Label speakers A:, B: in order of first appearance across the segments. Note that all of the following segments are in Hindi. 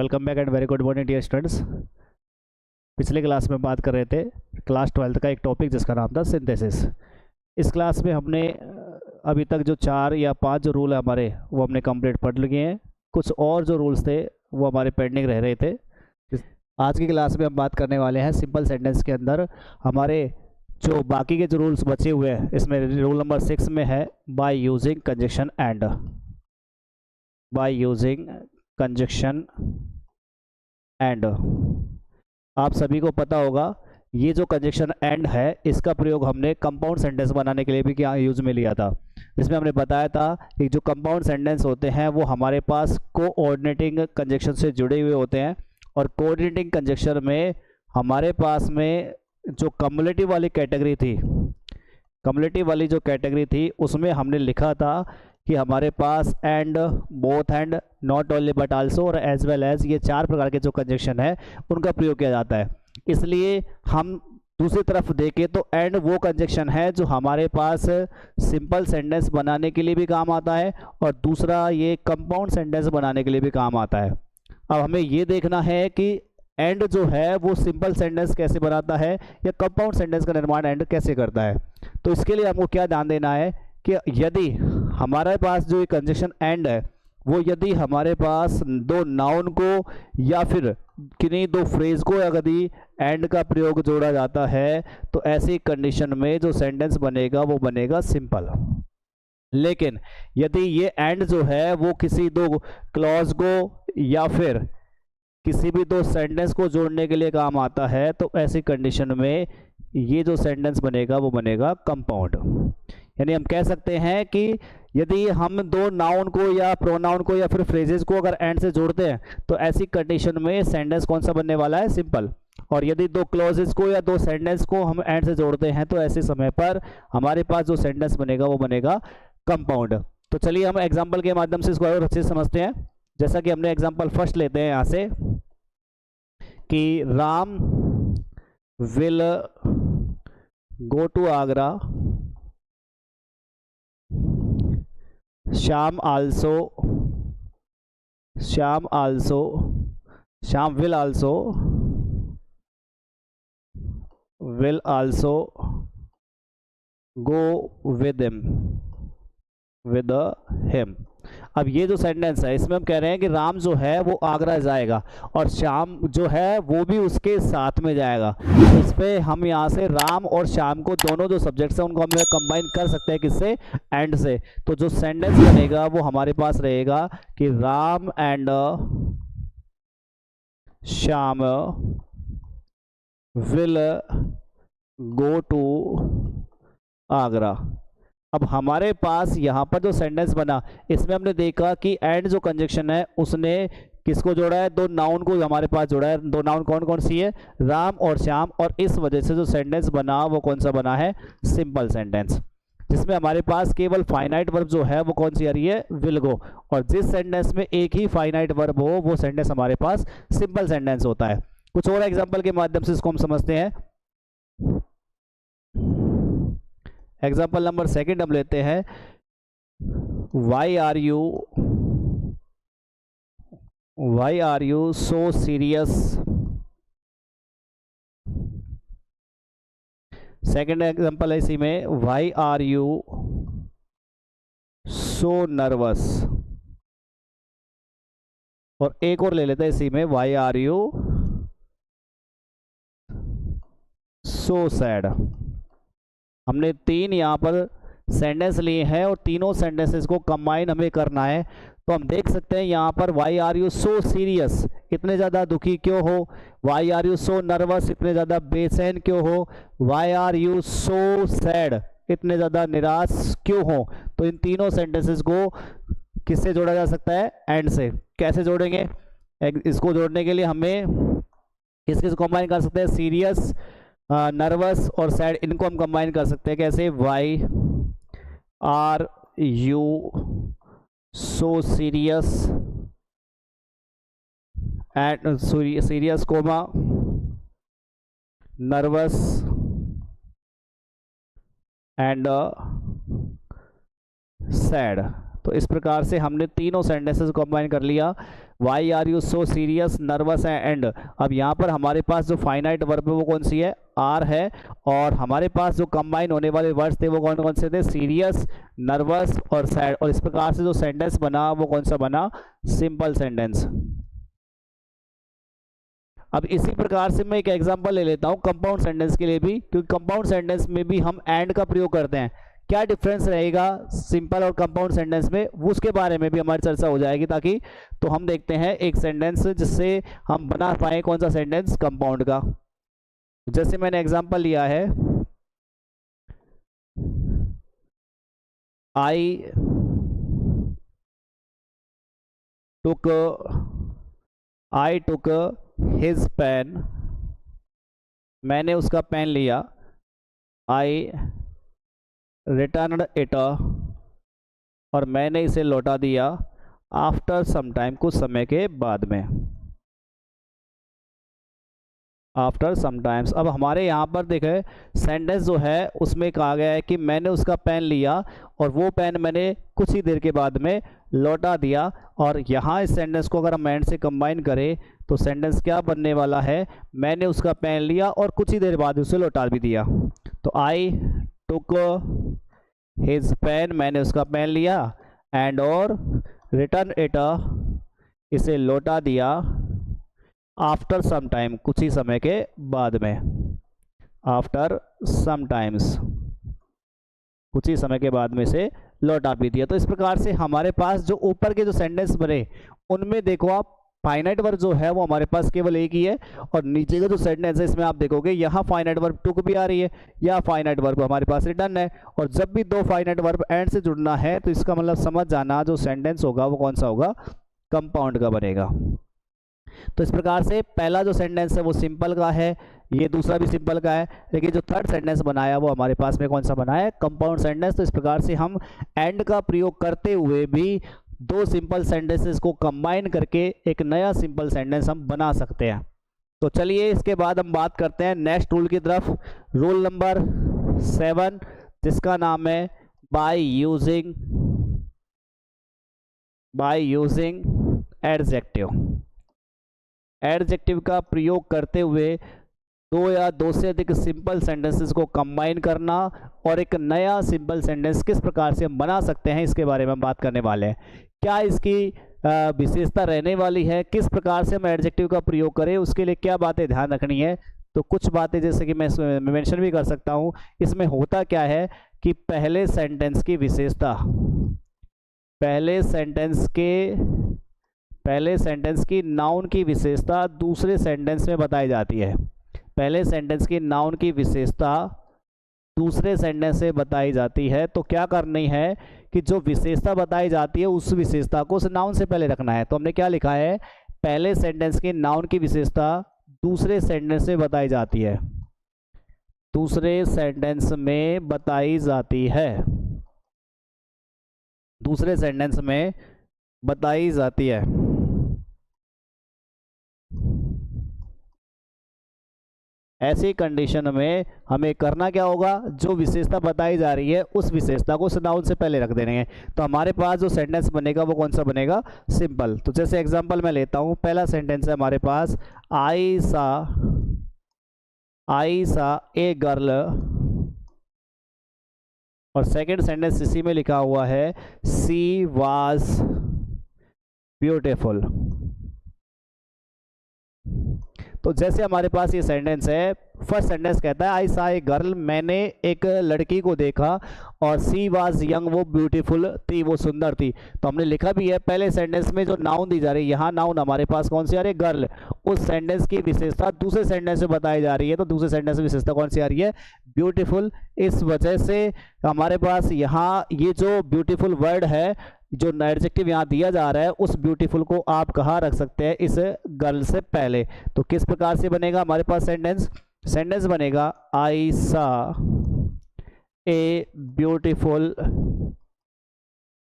A: Welcome back and very good morning dear students. पिछले क्लास में बात कर रहे थे क्लास 12th का एक टॉपिक जिसका नाम था सिंथेसिस। इस क्लास में हमने अभी तक जो 4 या 5 जो रूल है हमारे वो हमने कंप्लीट पढ़ लिए हैं। कुछ और जो रूल्स थे वो हमारे पेंडिंग रह रहे थे। आज की क्लास में हम बात करने वाले हैं सिंपल सेंटेंस के अंदर हमारे जो बाकी के जो रूल्स बचे हुए हैं। इसमें रूल नंबर 6 में है by using conjunction and. By using conjunction and आप सभी को पता होगा ये जो कंजक्शन एंड है इसका प्रयोग हमने कंपाउंड सेंटेंस बनाने के लिए भी क्या यूज़ में लिया था। इसमें हमने बताया था कि जो कंपाउंड सेंटेंस होते हैं वो हमारे पास कोऑर्डिनेटिंग कंजक्शन से जुड़े हुए होते हैं और कोऑर्डिनेटिंग कंजक्शन में हमारे पास में जो कम्युलेटिव वाली कैटेगरी थी, कम्युलेटिव वाली जो कैटेगरी थी उसमें हमने लिखा था कि हमारे पास and, both and, not only but also और एज वेल एज, ये 4 प्रकार के जो कंजक्शन है उनका प्रयोग किया जाता है। इसलिए हम दूसरी तरफ देखें तो एंड वो कंजक्शन है जो हमारे पास सिंपल सेंटेंस बनाने के लिए भी काम आता है और दूसरा ये कंपाउंड सेंटेंस बनाने के लिए भी काम आता है। अब हमें ये देखना है कि एंड जो है वो सिंपल सेंटेंस कैसे बनाता है या कंपाउंड सेंटेंस का निर्माण एंड कैसे करता है। तो इसके लिए हमको क्या ध्यान देना है कि यदि हमारे पास जो कंजक्शन एंड है वो यदि हमारे पास 2 नाउन को या फिर किन्हीं 2 फ्रेज को यदि एंड का प्रयोग जोड़ा जाता है तो ऐसी कंडीशन में जो सेंटेंस बनेगा वो बनेगा सिंपल। लेकिन यदि ये एंड जो है वो किसी 2 क्लॉज को या फिर किसी भी 2 सेंटेंस को जोड़ने के लिए काम आता है तो ऐसी कंडीशन में ये जो सेंटेंस बनेगा वो बनेगा कंपाउंड। यानी हम कह सकते हैं कि यदि हम 2 नाउन को या प्रोनाउन को या फिर फ्रेजेस को अगर एंड से जोड़ते हैं तो ऐसी कंडीशन में सेंटेंस कौन सा बनने वाला है, सिंपल। और यदि 2 क्लॉजेस को या 2 सेंटेंस को हम एंड से जोड़ते हैं तो ऐसे समय पर हमारे पास जो सेंटेंस बनेगा वो बनेगा कंपाउंड। तो चलिए हम एग्जाम्पल के माध्यम से इसको और अच्छे से समझते हैं। जैसा कि हमने एग्जाम्पल फर्स्ट लेते हैं यहाँ से कि Ram will go to Agra, Shyam will also go with him। अब ये जो सेंटेंस है इसमें हम कह रहे हैं कि राम जो है वो आगरा जाएगा और श्याम जो है वो भी उसके साथ में जाएगा। तो इस पे हम यहाँ से राम और श्याम को दोनों जो सब्जेक्ट्स हैं उनको हम कंबाइन कर सकते हैं किससे, एंड से। तो जो सेंटेंस बनेगा वो हमारे पास रहेगा कि Ram and Shyam will go to Agra. अब हमारे पास यहाँ पर जो सेंटेंस बना इसमें हमने देखा कि एंड जो कंजक्शन है उसने किसको जोड़ा है, 2 नाउन को हमारे पास जोड़ा है। 2 नाउन कौन कौन सी है, राम और श्याम। और इस वजह से जो सेंटेंस बना वो कौन सा बना है, सिंपल सेंटेंस, जिसमें हमारे पास केवल फाइनाइट वर्ब जो है वो कौन सी आ रही है, विल गो। और जिस सेंटेंस में एक ही फाइनाइट वर्ब हो वो सेंटेंस हमारे पास सिंपल सेंटेंस होता है। कुछ और एग्जाम्पल के माध्यम से इसको हम समझते हैं। एग्जाम्पल नंबर 2 हम लेते हैं, why are you so serious. Second example है इसी में, why are you so nervous. और एक और ले लेते हैं इसी में, why are you so sad. हमने 3 यहाँ पर सेंटेंस लिए हैं और तीनों सेंटेंसेस को कंबाइन हमें करना है। तो हम देख सकते हैं यहाँ पर why are you so serious, इतने ज़्यादा दुखी क्यों हो। Why are you so nervous, इतने ज़्यादा बेचैन क्यों हो। Why are you so sad, इतने ज़्यादा निराश क्यों हो। तो इन तीनों सेंटेंसेस को किससे जोड़ा जा सकता है, एंड से। कैसे जोड़ेंगे, इसको जोड़ने के लिए हमें किससे कंबाइन कर सकते हैं, सीरियस, नर्वस और सैड, इनको हम कंबाइन कर सकते हैं। कैसे, why are you so serious and serious comma nervous and sad. तो इस प्रकार से हमने तीनों सेंटेंसेस को कंबाइन कर लिया। Why are you so serious, nervous and. अब यहाँ पर हमारे पास जो फाइनाइट वर्ब है वो कौन सी है, आर है, और हमारे पास जो कंबाइन होने वाले वर्ड्स थे वो कौन कौन से थे, सीरियस, नर्वस और सैड। और इस प्रकार से जो सेंटेंस बना वो कौन सा बना, सिंपल सेंटेंस। अब इसी प्रकार से मैं एक एग्जांपल ले लेता हूं कंपाउंड सेंटेंस के लिए भी, क्योंकि कंपाउंड सेंटेंस में भी हम एंड का प्रयोग करते हैं। क्या डिफरेंस रहेगा सिंपल और कंपाउंड सेंटेंस में, उसके बारे में भी हमारी चर्चा हो जाएगी। ताकि तो हम देखते हैं एक सेंटेंस जिससे हम बना पाए कौन सा सेंटेंस, कंपाउंड का। जैसे मैंने एग्जांपल लिया है, आई टुक हिज पेन, मैंने उसका पेन लिया। आई रिटर्न इट, और मैंने इसे लौटा दिया। आफ्टर सम टाइम, कुछ समय के बाद में, आफ्टर सम टाइम्स। अब हमारे यहाँ पर देखें सेंटेंस जो है उसमें कहा गया है कि मैंने उसका पेन लिया और वो पेन मैंने कुछ ही देर के बाद में लौटा दिया। और यहाँ इस सेंटेंस को अगर हम एंड से कंबाइन करें तो सेंटेंस क्या बनने वाला है, मैंने उसका पेन लिया और कुछ ही देर बाद उसे लौटा भी दिया। तो आई टुक हिज पेन, मैंने उसका पेन लिया, एंड और रिटर्न इट, इसे लौटा दिया। आफ्टर सम टाइम, कुछ ही समय के बाद में, आफ्टर सम टाइम्स, कुछ ही समय के बाद में से लौटा भी दिया। तो इस प्रकार से हमारे पास जो ऊपर के जो सेंटेंस बने उनमें देखो आप फाइनाइट वर्ब जो है वो हमारे पास केवल एक ही है, और नीचे का जो सेंटेंस है इसमें आप देखोगे यहाँ फाइनाइट वर्ब टुक भी आ रही है, या फाइनाइट वर्ब हमारे पास रिटर्न है। और जब भी दो फाइनाइट वर्ब एंड से जुड़ना है तो इसका मतलब समझ जाना जो सेंटेंस होगा वो कौन सा होगा, कंपाउंड का बनेगा। तो इस प्रकार से पहला जो सेंटेंस है वो सिंपल का है, ये दूसरा भी सिंपल का है, लेकिन जो थर्ड सेंटेंस बनाया वो हमारे पास में कौन सा बना है, कंपाउंड सेंटेंस। तो इस प्रकार से हम एंड का प्रयोग करते हुए भी दो सिंपल सेंटेंसेस को कंबाइन करके एक नया सिंपल सेंटेंस हम बना सकते हैं। तो चलिए इसके बाद हम बात करते हैं नेक्स्ट रूल की तरफ, रूल नंबर 7, जिसका नाम है बाय यूजिंग एडजेक्टिव। एडजेक्टिव का प्रयोग करते हुए दो या दो से अधिक सिंपल सेंटेंसेस को कंबाइन करना और एक नया सिंपल सेंटेंस किस प्रकार से हम बना सकते हैं इसके बारे में हम बात करने वाले हैं। क्या इसकी विशेषता रहने वाली है, किस प्रकार से हम एडजेक्टिव का प्रयोग करें, उसके लिए क्या बातें ध्यान रखनी है। तो कुछ बातें जैसे कि मैं मेंशन भी कर सकता हूँ। इसमें होता क्या है कि पहले सेंटेंस की विशेषता, पहले सेंटेंस की नाउन की विशेषता दूसरे सेंटेंस में बताई जाती है। पहले सेंटेंस की नाउन की विशेषता दूसरे सेंटेंस से बताई जाती है। तो क्या करनी है कि जो विशेषता बताई जाती है उस विशेषता को उस नाउन से पहले रखना है। तो हमने क्या लिखा है, पहले सेंटेंस की नाउन की विशेषता दूसरे सेंटेंस में बताई जाती है, दूसरे सेंटेंस में बताई जाती है, दूसरे सेंटेंस में बताई जाती है। ऐसी कंडीशन में हमें करना क्या होगा, जो विशेषता बताई जा रही है उस विशेषता को उस नाउन से पहले रख देंगे। तो हमारे पास जो सेंटेंस बनेगा वो कौन सा बनेगा, सिंपल। तो जैसे एग्जांपल मैं लेता हूँ, पहला सेंटेंस है हमारे पास आई सा ए गर्ल, और सेकंड सेंटेंस इसी में लिखा हुआ है सी वाज ब्यूटीफुल। तो जैसे हमारे पास ये सेंटेंस है, फर्स्ट सेंटेंस कहता है आई सा ए गर्ल, मैंने एक लड़की को देखा, और सी वाज यंग, वो ब्यूटीफुल थी, वो सुंदर थी। तो हमने लिखा भी है पहले सेंटेंस में जो नाउन दी जा रही है, यहाँ नाउन हमारे पास कौन सी आ रही है, गर्ल। उस सेंटेंस की विशेषता दूसरे सेंटेंस में बताई जा रही है, तो दूसरे सेंटेंस में विशेषता कौन सी आ रही है, ब्यूटीफुल। इस वजह से हमारे पास यहाँ ये जो ब्यूटीफुल वर्ड है, जो एडजेक्टिव यहाँ दिया जा रहा है, उस ब्यूटीफुल को आप कहाँ रख सकते हैं, इस गर्ल से पहले। तो किस प्रकार से बनेगा हमारे पास सेंटेंस बनेगा आई सा ए ब्यूटीफुल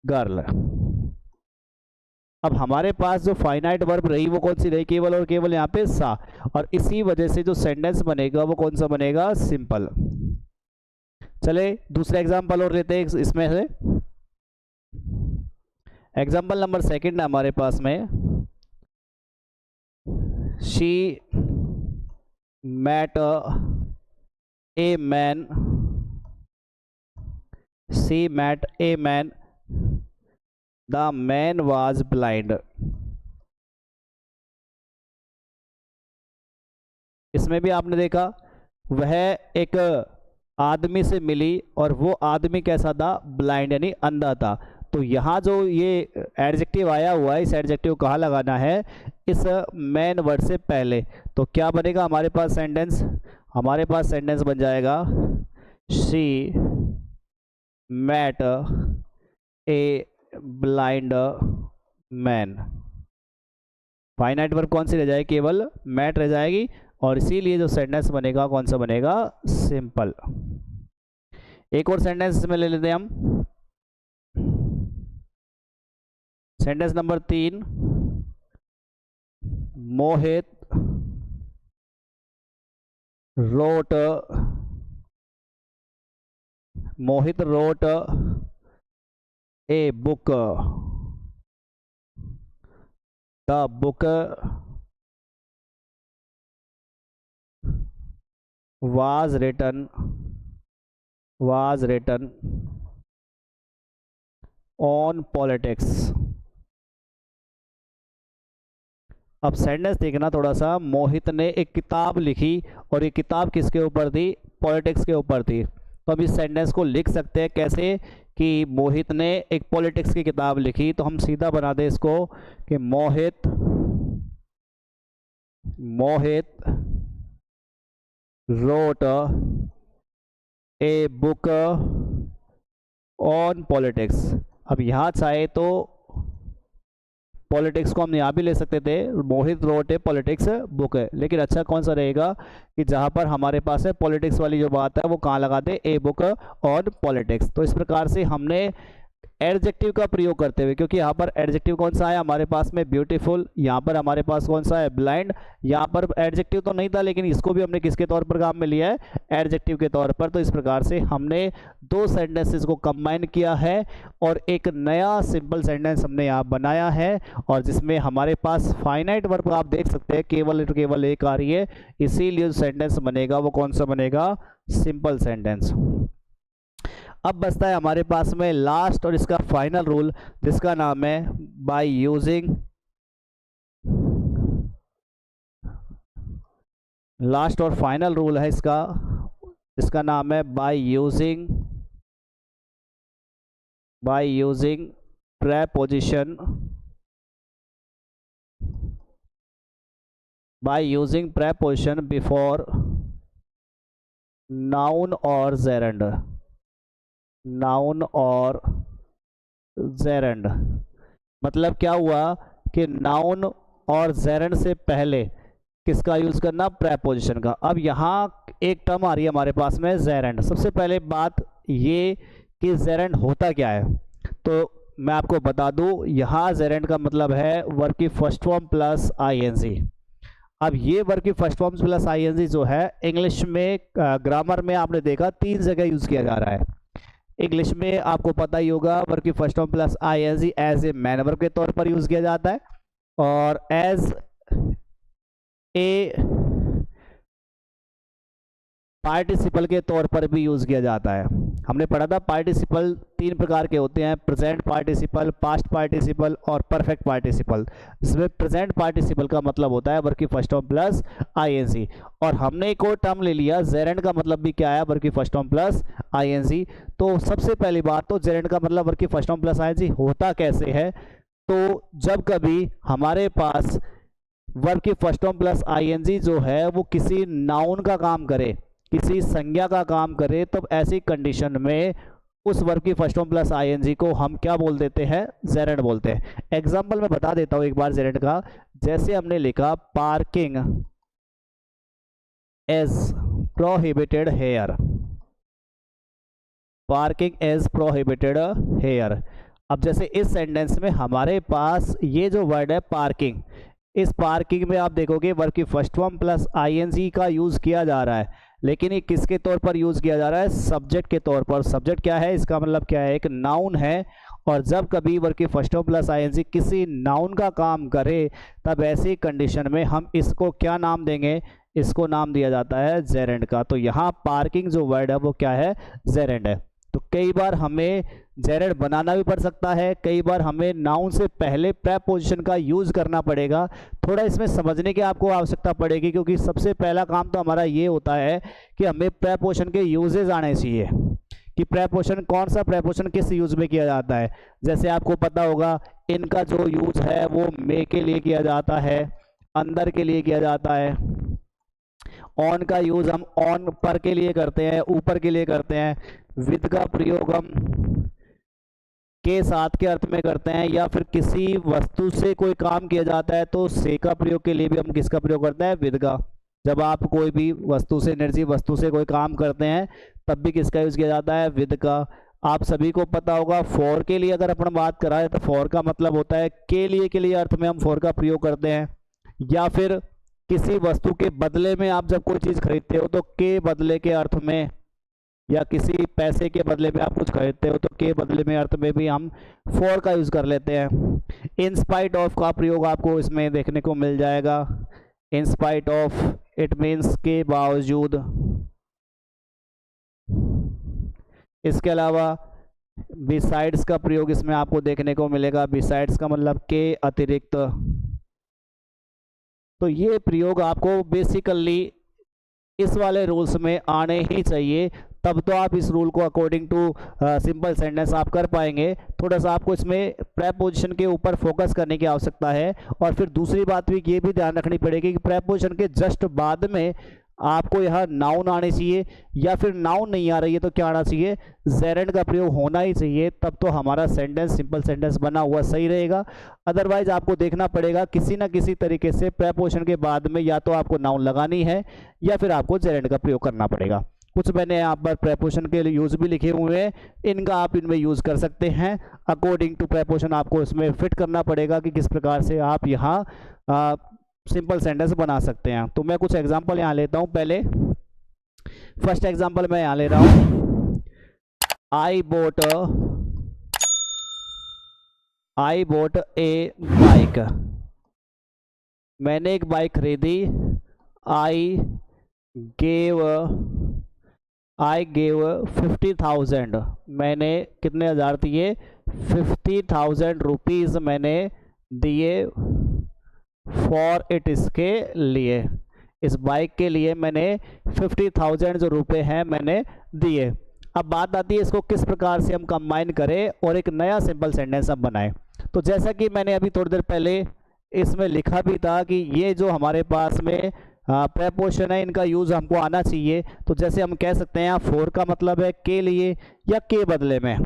A: गर्ल। अब हमारे पास जो फाइनाइट वर्ब रही वो कौन सी रही, केवल और केवल यहाँ पे सा, और इसी वजह से जो सेंटेंस बनेगा वो कौन सा बनेगा, सिंपल। चले दूसरा एग्जांपल और लेते हैं इसमें से। एग्जाम्पल नंबर सेकंड है हमारे पास में, she met a man, she met a man, the man was blind। इसमें भी आपने देखा वह एक आदमी से मिली और वो आदमी कैसा था, ब्लाइंड यानी अंधा था। तो यहाँ जो ये एडजेक्टिव आया हुआ है, इस एडजेक्टिव कहाँ लगाना है, इस मेन वर्ड से पहले। तो क्या बनेगा हमारे पास सेंटेंस, हमारे पास सेंटेंस बन जाएगा she met a blind man. Finite verb कौन सी रह जाएगी, केवल मैट रह जाएगी, और इसीलिए जो सेंटेंस बनेगा कौन सा बनेगा, सिंपल। एक और सेंटेंस इसमें ले लेते हैं हम, sentence number 3, Mohit wrote a book, the book was written on politics। अब सेंटेंस देखना थोड़ा सा, मोहित ने एक किताब लिखी और ये किताब किसके ऊपर थी, पॉलिटिक्स के ऊपर थी। तो हम इस सेंटेंस को लिख सकते हैं कैसे कि मोहित ने एक पॉलिटिक्स की किताब लिखी। तो हम सीधा बना दें इसको कि मोहित wrote a book on politics। अब यहाँ चाहे तो पॉलिटिक्स को हम यहाँ भी ले सकते थे, मोहित रोट ए पॉलिटिक्स बुक है, लेकिन अच्छा कौन सा रहेगा कि जहाँ पर हमारे पास है पॉलिटिक्स वाली जो बात है वो कहाँ लगा दे, ए बुक ऑन पॉलिटिक्स। तो इस प्रकार से हमने एडजेक्टिव का प्रयोग करते हुए, क्योंकि यहाँ पर एडजेक्टिव कौन सा है हमारे पास में, ब्यूटीफुल, यहाँ पर हमारे पास कौन सा है, ब्लाइंड। यहाँ पर एडजेक्टिव तो नहीं था लेकिन इसको भी हमने किसके तौर पर काम में लिया है, एडजेक्टिव के तौर पर। तो इस प्रकार से हमने दो सेंटेंसेस को कंबाइन किया है और एक नया सिंपल सेंटेंस हमने यहाँ बनाया है, और जिसमें हमारे पास फाइनाइट वर्ब आप देख सकते हैं केवल एक आ रही है, इसीलिए जो सेंटेंस बनेगा वो कौन सा बनेगा, सिंपल सेंटेंस। अब बचता है हमारे पास में लास्ट और इसका फाइनल रूल, जिसका नाम है बाय यूजिंग, लास्ट और फाइनल रूल है इसका नाम है by using preposition, before noun और जेरेंड। मतलब क्या हुआ कि नाउन और जेरेंड से पहले किसका यूज करना, प्रेपोजिशन का। अब यहाँ एक टर्म आ रही है हमारे पास में जेरेंड। सबसे पहले बात ये कि जेरेंड होता क्या है, तो मैं आपको बता दूं, यहाँ जेरेंड का मतलब है वर्ब की फर्स्ट फॉर्म प्लस आईएनजी। अब ये वर्ब की फर्स्ट फॉर्म प्लस आईएनजी जो है इंग्लिश में ग्रामर में आपने देखा 3 जगह यूज किया जा रहा है। इंग्लिश में आपको पता ही होगा वर्ब की first form plus ing as a main verb के तौर पर यूज किया जाता है, और एज ए पार्टिसिपल के तौर पर भी यूज किया जाता है। हमने पढ़ा था पार्टिसिपल 3 प्रकार के होते हैं, प्रेजेंट पार्टिसिपल, पास्ट पार्टिसिपल और परफेक्ट पार्टिसिपल। इसमें प्रेजेंट पार्टिसिपल का मतलब होता है वर्ब की फर्स्ट फॉर्म प्लस आईएनजी, और हमने एक और टर्म ले लिया जेरेंड का मतलब भी क्या है, वर्ब की फर्स्ट फॉर्म प्लस आईएनजी। तो सबसे पहली बात तो जेरेंड का मतलब वर्ब की फर्स्ट फॉर्म प्लस आईएनजी होता कैसे है, तो जब कभी हमारे पास वर्ब की फर्स्ट फॉर्म प्लस आईएनजी जो है वो किसी नाउन का काम करे, किसी संज्ञा का काम करे, तब ऐसी कंडीशन में उस वर्ब की फर्स्ट फॉर्म प्लस आईएनजी को हम क्या बोल देते हैं, जेरेंड बोलते हैं। एग्जांपल मैं बता देता हूं एक बार जेरेंड का। जैसे हमने लिखा parking is prohibited here, parking is prohibited here. अब जैसे इस सेंटेंस में हमारे पास ये जो वर्ड है पार्किंग, इस पार्किंग में आप देखोगे वर्ब की फर्स्ट फॉर्म प्लस आईएनजी का यूज किया जा रहा है, लेकिन ये किसके तौर पर यूज किया जा रहा है, सब्जेक्ट के तौर पर। सब्जेक्ट क्या है, इसका मतलब क्या है, एक नाउन है, और जब कभी वर्ब की फर्स्ट फॉर्म प्लस आईएनजी किसी नाउन का काम करे तब ऐसी कंडीशन में हम इसको क्या नाम देंगे, इसको नाम दिया जाता है जेरेंड का। तो यहाँ पार्किंग जो वर्ड है वो क्या है, जेरेंड है। तो कई बार हमें जेरेंड बनाना भी पड़ सकता है, कई बार हमें नाउन से पहले प्रेपोजिशन का यूज़ करना पड़ेगा। थोड़ा इसमें समझने की आपको आवश्यकता पड़ेगी, क्योंकि सबसे पहला काम तो हमारा ये होता है कि हमें प्रेपोजिशन के यूजेज आने चाहिए कि प्रेपोजिशन कौन सा प्रेपोजिशन किस यूज में किया जाता है। जैसे आपको पता होगा इनका जो यूज है वो मे के लिए किया जाता है, अंदर के लिए किया जाता है। ऑन का यूज हम ऑन पर के लिए करते हैं, ऊपर के लिए करते हैं। विद का प्रयोग हम के साथ के अर्थ में करते हैं, या फिर किसी वस्तु से कोई काम किया जाता है तो से का प्रयोग के लिए भी हम किसका प्रयोग करते हैं, विद का। जब आप कोई भी वस्तु से निर्जीव वस्तु से कोई काम करते हैं तब भी किसका यूज किया जाता है, विद का। आप सभी को पता होगा फॉर के लिए अगर अपन बात कराएं तो फॉर का मतलब होता है के लिए अर्थ में हम फॉर का प्रयोग करते हैं। या फिर किसी वस्तु के बदले में आप जब कोई चीज़ खरीदते हो तो के बदले के अर्थ में, या किसी पैसे के बदले में आप कुछ खरीदते हो तो के बदले में अर्थ में भी हम फॉर का यूज़ कर लेते हैं। इन स्पाइट ऑफ का प्रयोग आपको इसमें देखने को मिल जाएगा। इन स्पाइट ऑफ इट मीन्स के बावजूद। इसके अलावा बिसाइड्स का प्रयोग इसमें आपको देखने को मिलेगा। बिसाइड्स का मतलब के अतिरिक्त। तो ये प्रयोग आपको बेसिकली इस वाले रूल्स में आने ही चाहिए, तब तो आप इस रूल को अकॉर्डिंग टू सिंपल सेंटेंस आप कर पाएंगे। थोड़ा सा आपको इसमें प्रेपोजिशन के ऊपर फोकस करने की आवश्यकता है। और फिर दूसरी बात भी ये भी ध्यान रखनी पड़ेगी कि प्रेपोजिशन के जस्ट बाद में आपको यहाँ नाउन आने चाहिए, या फिर नाउन नहीं आ रही है तो क्या आना चाहिए, जेरेंड का प्रयोग होना ही चाहिए। तब तो हमारा सेंटेंस सिंपल सेंटेंस बना हुआ सही रहेगा। अदरवाइज आपको देखना पड़ेगा किसी ना किसी तरीके से प्रेपोजिशन के बाद में या तो आपको नाउन लगानी है या फिर आपको जेरेंड का प्रयोग करना पड़ेगा। कुछ मैंने यहाँ पर प्रेपोजिशन के लिए यूज भी लिखे हुए हैं, इनका आप इनमें यूज कर सकते हैं। अकॉर्डिंग टू प्रेपोजिशन आपको इसमें फिट करना पड़ेगा कि किस प्रकार से आप यहाँ सिंपल सेंटेंस बना सकते हैं। तो मैं कुछ एग्जांपल यहाँ लेता हूँ। पहले फर्स्ट एग्जांपल मैं यहाँ ले रहा हूँ। आई बोट ए बाइक। मैंने एक बाइक खरीदी। I gave 50,000। मैंने कितने हज़ार दिए, 50,000 रुपीज़ मैंने दिए फॉर इट, इसके लिए, इस बाइक के लिए मैंने 50,000 जो रुपए हैं मैंने दिए। अब बात आती है इसको किस प्रकार से हम कंबाइन करें और एक नया सिंपल सेंटेंस हम बनाएं। तो जैसा कि मैंने अभी थोड़ी देर पहले इसमें लिखा भी था कि ये जो हमारे पास में प्रेपोजिशन है इनका यूज़ हमको आना चाहिए। तो जैसे हम कह सकते हैं यहाँ फॉर का मतलब है के लिए या के बदले में।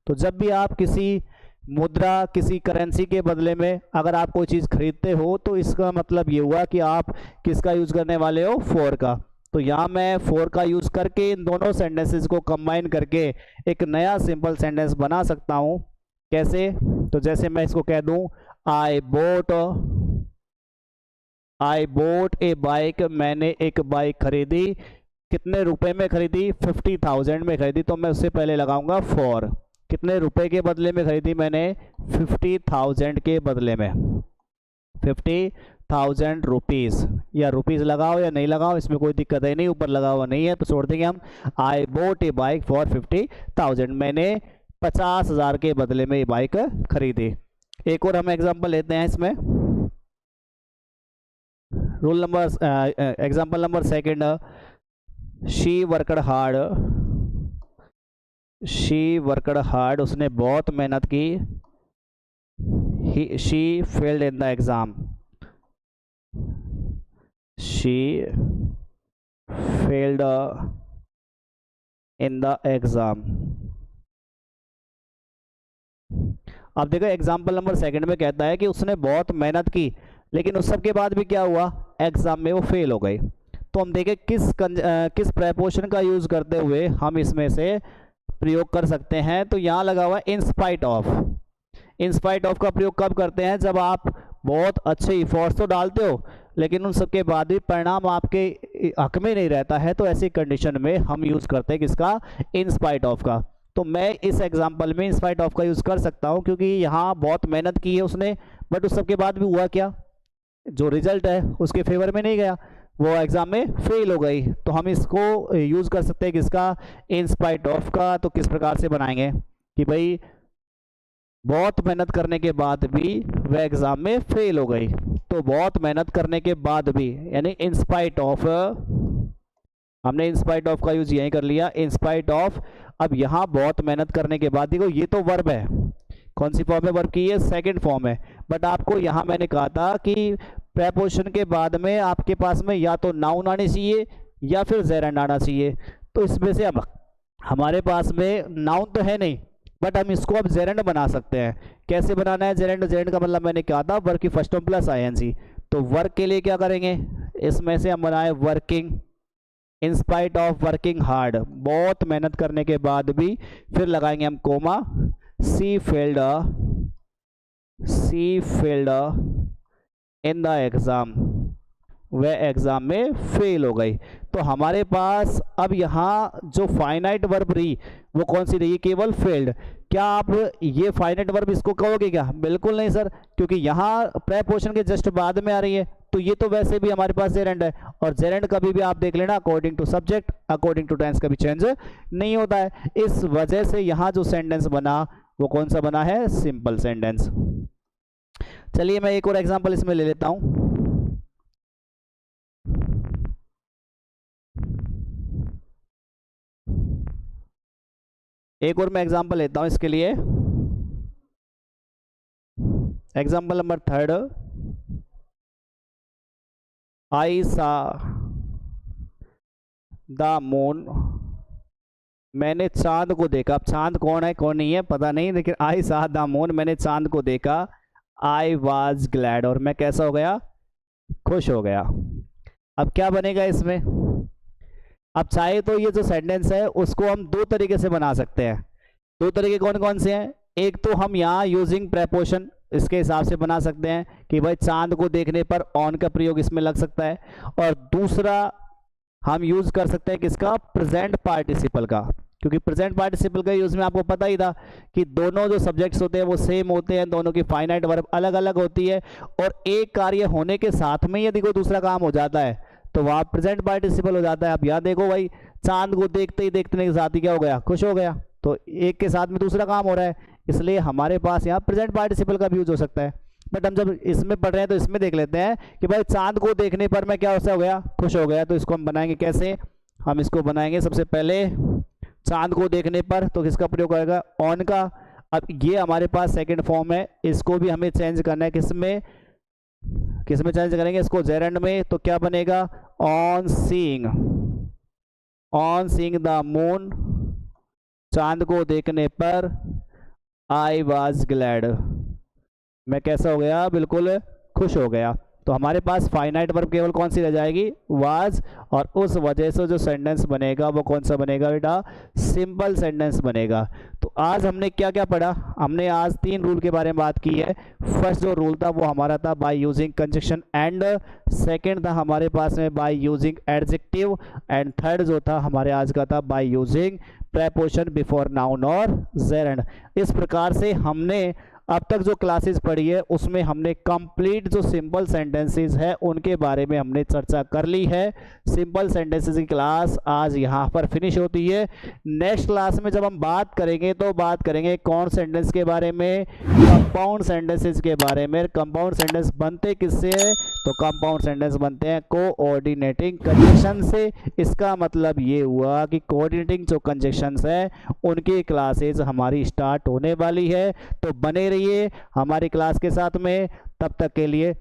A: तो जब भी आप किसी मुद्रा, किसी करेंसी के बदले में अगर आप कोई चीज़ खरीदते हो तो इसका मतलब ये हुआ कि आप किसका यूज़ करने वाले हो, फॉर का। तो यहाँ मैं फॉर का यूज़ करके इन दोनों सेंटेंसेस को कंबाइन करके एक नया सिंपल सेंटेंस बना सकता हूँ। कैसे, तो जैसे मैं इसको कह दूँ आई बोट ए बाइक। मैंने एक बाइक खरीदी। कितने रुपए में खरीदी, 50,000 में खरीदी। तो मैं उससे पहले लगाऊंगा फॉर। कितने रुपए के बदले में खरीदी मैंने, 50,000 के बदले में, 50,000 रुपीज़। या रुपीज़ लगाओ या नहीं लगाओ इसमें कोई दिक्कत है नहीं, ऊपर लगा हुआ नहीं है तो छोड़ देंगे हम। आई बोट ए बाइक फॉर 50,000। मैंने 50,000 के बदले में ये बाइक खरीदी। एक और हम एग्जांपल लेते हैं इसमें। Example number second. She worked hard. उसने बहुत मेहनत की। She failed in the exam. She failed in the exam. अब देखो एग्जाम्पल नंबर सेकंड में कहता है कि उसने बहुत मेहनत की, लेकिन उस सब के बाद भी क्या हुआ, एग्जाम में वो फेल हो गई। तो हम देखें किस प्रेपोजिशन का यूज करते हुए हम इसमें से प्रयोग कर सकते हैं। तो यहाँ लगा हुआ है इन spite of. In spite of का प्रयोग कब करते हैं, जब आप बहुत अच्छे इफोर्ट्स तो डालते हो लेकिन उन सब के बाद भी परिणाम आपके हक में नहीं रहता है, तो ऐसी कंडीशन में हम यूज करते हैं किसका, इन स्पाइट ऑफ का। तो मैं इस एग्जाम्पल में इंस्पाइट ऑफ का यूज़ कर सकता हूँ, क्योंकि यहाँ बहुत मेहनत की है उसने, बट उस सब के बाद भी हुआ क्या, जो रिजल्ट है उसके फेवर में नहीं गया, वो एग्ज़ाम में फेल हो गई। तो हम इसको यूज़ कर सकते हैं किसका, इंस्पाइट ऑफ का। तो किस प्रकार से बनाएंगे कि भाई बहुत मेहनत करने के बाद भी वह एग्ज़ाम में फेल हो गई। तो बहुत मेहनत करने के बाद भी, यानी इंस्पाइट ऑफ, हमने इंस्पाइट ऑफ का यूज़ यहीं कर लिया, इंस्पाइट ऑफ। अब यहाँ बहुत मेहनत करने के बाद, देखो ये तो वर्ब है, कौन सी फॉर्म है वर्ब की, ये सेकंड फॉर्म है, बट आपको यहाँ मैंने कहा था कि प्रेपोजिशन के बाद में आपके पास में या तो नाउन आने चाहिए या फिर जेरेंड आना चाहिए। तो इसमें से अब हमारे पास में नाउन तो है नहीं, बट हम इसको अब जेरेंड बना सकते हैं। कैसे बनाना है जेरेंड, जेरेंड का मतलब मैंने कहा था वर्क की फर्स्ट फॉर्म प्लस आईएनजी। तो वर्क के लिए क्या करेंगे, इसमें से हम बनाए working, in spite of working hard, बहुत मेहनत करने के बाद भी, फिर लगाएंगे हम comma, she failed in the exam, वह एग्ज़ाम में फेल हो गई। तो हमारे पास अब यहाँ जो फाइनाइट वर्ब रही वो कौन सी रही, केवल फेल्ड। क्या आप ये फाइनाइट वर्ब इसको कहोगे क्या, बिल्कुल नहीं सर, क्योंकि यहाँ प्रेपोजिशन के जस्ट बाद में आ रही है। तो ये तो वैसे भी हमारे पास जेरेंड है, और जेरेंड कभी भी आप देख लेना according to subject, according to tense कभी चेंज नहीं होता है। इस वजह से यहाँ जो सेंटेंस बना वो कौन सा बना है, सिंपल सेंटेंस। चलिए मैं एक और एग्जांपल इसमें ले लेता हूँ। एक और मैं एग्जांपल लेता हूं इसके लिए, एग्जांपल नंबर 3, आई सा द मून, मैंने चांद को देखा। अब चांद कौन है कौन नहीं है पता नहीं, लेकिन आई सा द मून, मैंने चांद को देखा, आई वाज ग्लैड, और मैं कैसा हो गया, खुश हो गया। अब क्या बनेगा इसमें, अब चाहे तो ये जो सेंटेंस है उसको हम दो तरीके से बना सकते हैं। दो तरीके कौन कौन से हैं, एक तो हम यहाँ यूजिंग प्रेपोजिशन इसके हिसाब से बना सकते हैं कि भाई चांद को देखने पर ऑन का प्रयोग इसमें लग सकता है, और दूसरा हम यूज कर सकते हैं किसका, प्रेजेंट पार्टिसिपल का, क्योंकि प्रेजेंट पार्टिसिपल का यूज में आपको पता ही था कि दोनों जो सब्जेक्ट्स होते हैं वो सेम होते हैं, दोनों की फाइनाइट वर्ब अलग अलग होती है, और एक कार्य होने के साथ में यदि कोई दूसरा काम हो जाता है तो वहाँ प्रेजेंट पार्टिसिपल हो जाता है। अब यहाँ देखो भाई, चांद को देखते ही देखने के साथ ही क्या हो गया, खुश हो गया, तो एक के साथ में दूसरा काम हो रहा है, इसलिए हमारे पास यहाँ प्रेजेंट पार्टिसिपल का भी यूज हो सकता है। बट हम जब इसमें पढ़ रहे हैं तो इसमें देख लेते हैं कि भाई चांद को देखने पर मैं क्या हो गया, खुश हो गया। तो इसको हम बनाएंगे कैसे, हम इसको बनाएंगे सबसे पहले चांद को देखने पर, तो किसका प्रयोग होगा, ऑन का। अब ये हमारे पास सेकंड फॉर्म है, इसको भी हमें चेंज करना है, किसमें चेंज करेंगे इसको, जेरेंड में। तो क्या बनेगा, ऑन सीइंग द मून, चांद को देखने पर, आई वाज ग्लैड, मैं कैसा हो गया, बिल्कुल खुश हो गया। तो हमारे पास फाइनाइट वर्ब केवल कौन सी रह जाएगी, वाज, और उस वजह से जो सेंटेंस बनेगा वो कौन सा बनेगा बेटा, सिंपल सेंटेंस बनेगा। तो आज हमने क्या क्या पढ़ा, हमने आज 3 रूल के बारे में बात की है। फर्स्ट जो रूल था वो हमारा था by using conjunction and, second था हमारे पास में by using adjective, and third जो था हमारे आज का था by using preposition before noun और जेरेंड। इस प्रकार से हमने अब तक जो क्लासेस पढ़ी है उसमें हमने कंप्लीट जो सिंपल सेंटेंसेस है उनके बारे में हमने चर्चा कर ली है। सिंपल सेंटेंसेस की क्लास आज यहाँ पर फिनिश होती है। नेक्स्ट क्लास में जब हम बात करेंगे तो बात करेंगे कौन सेंटेंस के बारे में, कंपाउंड सेंटेंसेस के बारे में। कंपाउंड सेंटेंस बनते किससे है, तो कंपाउंड सेंटेंस बनते हैं कोऑर्डिनेटिंग कंजक्शन से। इसका मतलब ये हुआ कि कोऑर्डिनेटिंग जो कंजक्शंस है उनकी क्लासेस हमारी स्टार्ट होने वाली है। तो बने रहिए हमारी क्लास के साथ में, तब तक के लिए